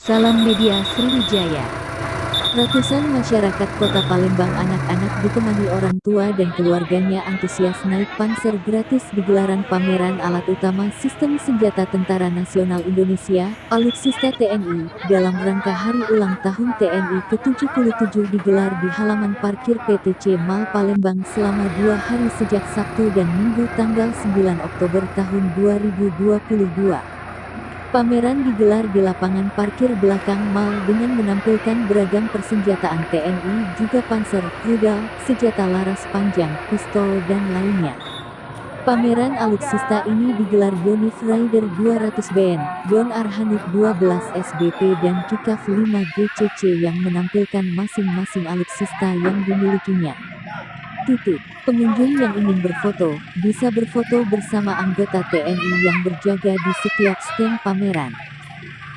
Salam Media Sriwijaya. Ratusan masyarakat Kota Palembang anak-anak ditemani orang tua dan keluarganya antusias naik panser gratis di gelaran pameran alat utama Sistem Senjata Tentara Nasional Indonesia, Alutsista TNI, dalam rangka Hari Ulang Tahun TNI ke-77 digelar di halaman parkir PTC Mall Palembang selama 2 hari sejak Sabtu dan Minggu tanggal 9 Oktober tahun 2022. Pameran digelar di lapangan parkir belakang mall dengan menampilkan beragam persenjataan TNI juga panser, rudal, senjata laras panjang, pistol dan lainnya. Pameran alutsista ini digelar Yonif Raider 200 BN, Yon Arhanut 12 SBP dan Kikaf 5 GCC yang menampilkan masing-masing alutsista yang dimilikinya. Pengunjung yang ingin berfoto, bisa berfoto bersama anggota TNI yang berjaga di setiap stand pameran.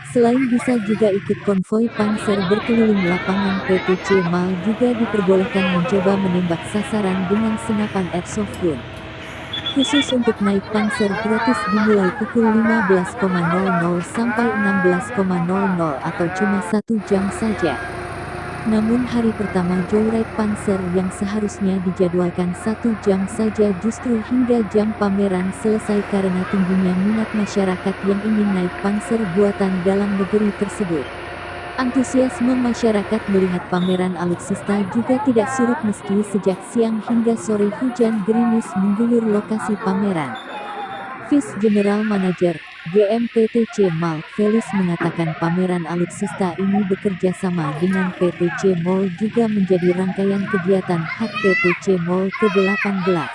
Selain bisa juga ikut konvoi panser berkeliling lapangan PTC Mall juga diperbolehkan mencoba menembak sasaran dengan senapan airsoft gun. Khusus untuk naik panser gratis dimulai pukul 15.00 sampai 16.00 atau cuma 1 jam saja. Namun hari pertama joyride panser yang seharusnya dijadwalkan 1 jam saja justru hingga jam pameran selesai karena tingginya minat masyarakat yang ingin naik panser buatan dalam negeri tersebut. Antusiasme masyarakat melihat pameran alutsista juga tidak surut meski sejak siang hingga sore hujan gerimis mengguyur lokasi pameran. Vice General Manager GMPTC Mall, Felis mengatakan pameran alutsista ini bekerja sama dengan PTC Mall juga menjadi rangkaian kegiatan HUT PTC Mall ke-18.